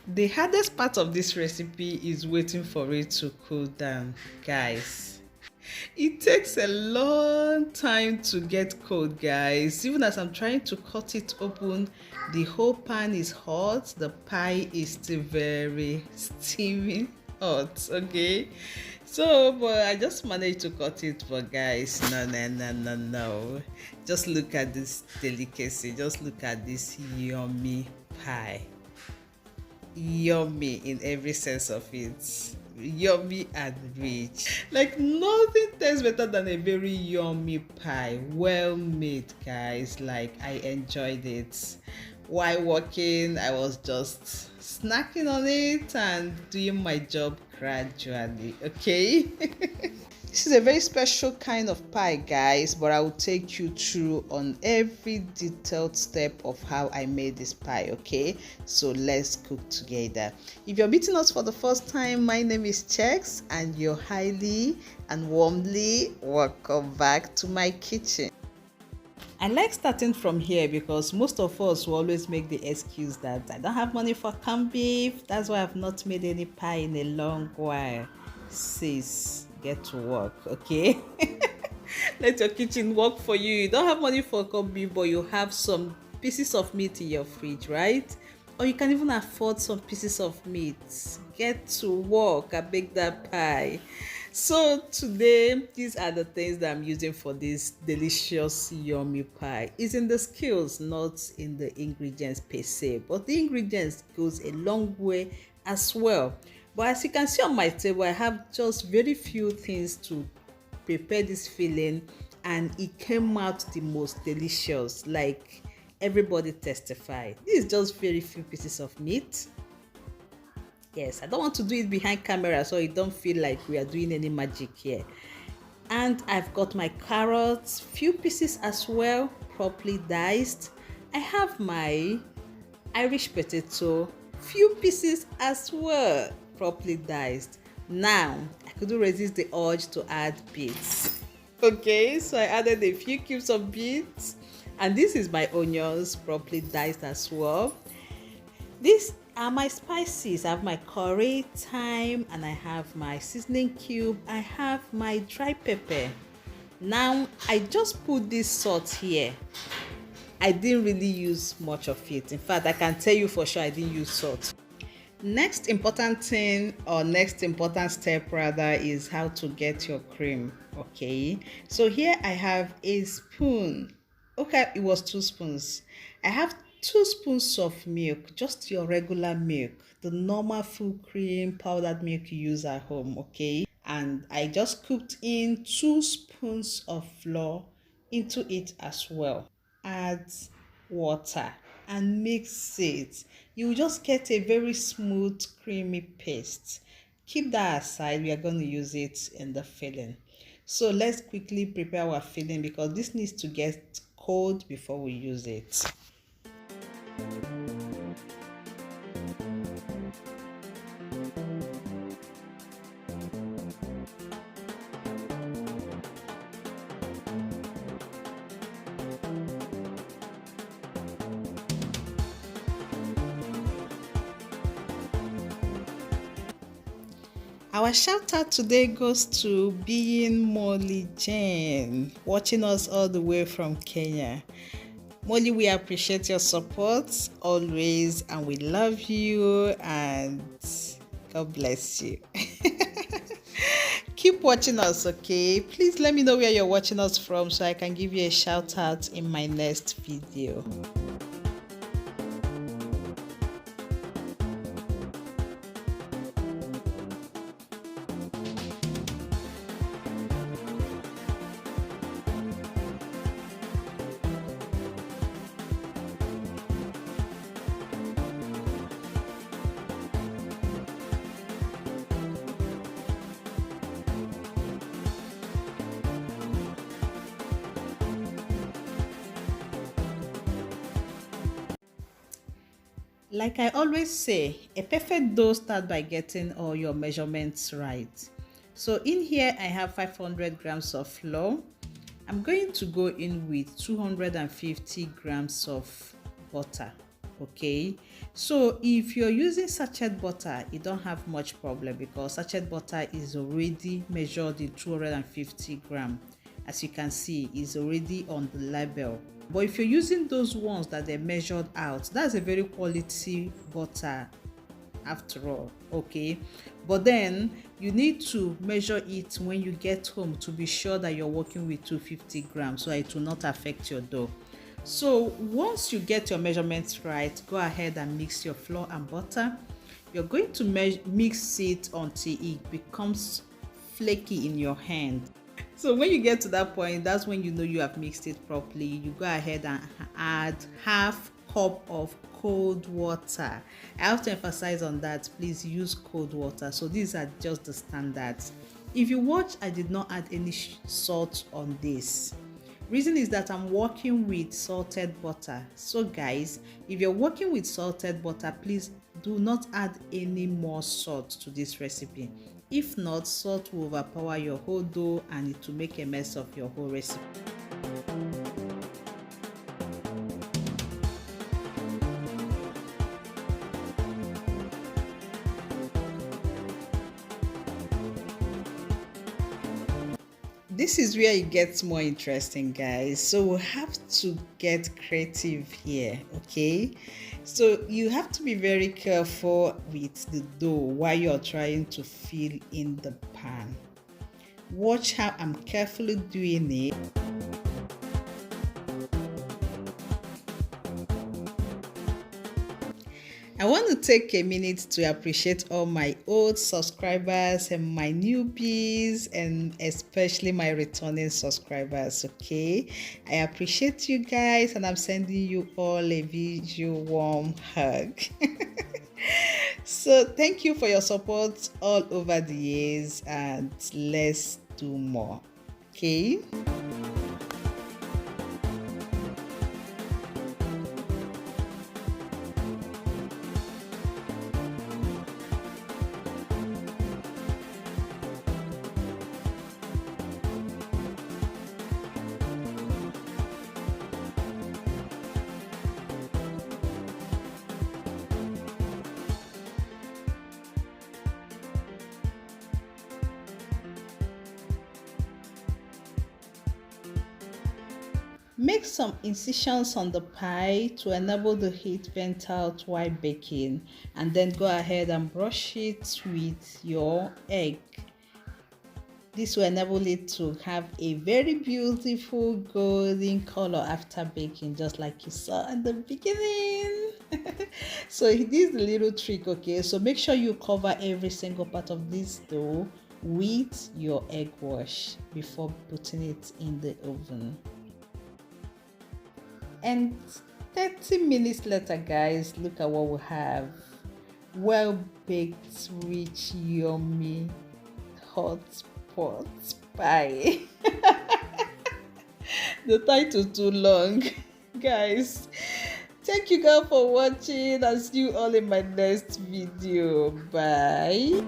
The hardest part of this recipe is waiting for it to cool down, guys. It takes a long time to get cold, guys. Even as I'm trying to cut it open, the whole pan is hot. The pie is still very steaming hot, okay? So, but I just managed to cut it, but guys, no, no, no, no, no. Just look at this delicacy. Just look at this yummy pie. Yummy in every sense of it. Yummy and rich. Like nothing tastes better than a very yummy pie. Well made, guys. Like I enjoyed it. While working, I was just snacking on it and doing my job gradually. Okay. This is a very special kind of pie, guys, but I will take you through on every detailed step of how I made this pie, okay? So let's cook together. If you're meeting us for the first time, my name is Chex and you're highly and warmly welcome back to my kitchen. I like starting from here because most of us will always make the excuse that I don't have money for canned beef. That's why I've not made any pie in a long while. Sis, get to work, okay? Let your kitchen work for you. You don't have money for canned beef, but you have some pieces of meat in your fridge, right? Or you can even afford some pieces of meat. Get to work and bake that pie. So today, these are the things that I'm using for this delicious yummy pie. It's in the skills, not in the ingredients per se, but the ingredients goes a long way as well. But as you can see on my table, I have just very few things to prepare this filling, and it came out the most delicious. Like everybody testified, this is just very few pieces of meat. Yes, I don't want to do it behind camera so it don't feel like we are doing any magic here. And I've got my carrots, few pieces as well, properly diced. I have my Irish potato, few pieces as well, properly diced. Now, I couldn't resist the urge to add beets. Okay, so I added a few cubes of beets, and this is my onions, properly diced as well. These are my spices. I have my curry, thyme, and I have my seasoning cube. I have my dry pepper. Now, I just put this salt here. I didn't really use much of it. In fact, I can tell you for sure I didn't use salt. Next important thing, or next important step rather, is how to get your cream. Okay, so here I have a spoon. Okay, it was 2 spoons. I have 2 spoons of milk, just your regular milk, the normal full cream powdered milk you use at home. Okay, and I just cooked in 2 spoons of flour into it as well. Add water and mix it. You will just get a very smooth creamy paste. Keep that aside, we are going to use it in the filling. So let's quickly prepare our filling because this needs to get cold before we use it. Our shout out today goes to Being Molly Jane, watching us all the way from Kenya. Molly, we appreciate your support always, and we love you, and God bless you. Keep watching us, okay? Please let me know where you're watching us from so I can give you a shout out in my next video. Like I always say, a perfect dough starts by getting all your measurements right. So in here, I have 500 grams of flour. I'm going to go in with 250 grams of butter. Okay, so if you're using sachet butter, you don't have much problem because sachet butter is already measured in 250 gram. As you can see, is already on the label. But if you're using those ones that they measured out, that's a very quality butter after all. Okay, but then you need to measure it when you get home to be sure that you're working with 250 grams so it will not affect your dough. So once you get your measurements right, go ahead and mix your flour and butter. You're going to mix it until it becomes flaky in your hand. So when you get to that point, that's when you know you have mixed it properly. You go ahead and add half cup of cold water. I have to emphasize on that, please use cold water. So these are just the standards. If you watch, I did not add any salt on this. Reason is that I'm working with salted butter. So guys, if you're working with salted butter, please do not add any more salt to this recipe. If not, salt will overpower your whole dough and it will make a mess of your whole recipe. This is where it gets more interesting, guys. So we have to get creative here, okay? So you have to be very careful with the dough while you're trying to fill in the pan. Watch how I'm carefully doing it. I want to take a minute to appreciate all my old subscribers and my newbies and especially my returning subscribers, okay? I appreciate you guys and I'm sending you all a visual warm hug. So thank you for your support all over the years and let's do more, okay? Make some incisions on the pie to enable the heat vent out while baking, and then go ahead and brush it with your egg. This will enable it to have a very beautiful golden color after baking, just like you saw in the beginning. So this is the little trick, okay? So make sure you cover every single part of this dough with your egg wash before putting it in the oven. And 30 minutes later, guys, look at what we have. Well baked, rich, yummy, hot pot pie. The title too long. Guys, thank you guys for watching. I'll see you all in my next video. Bye.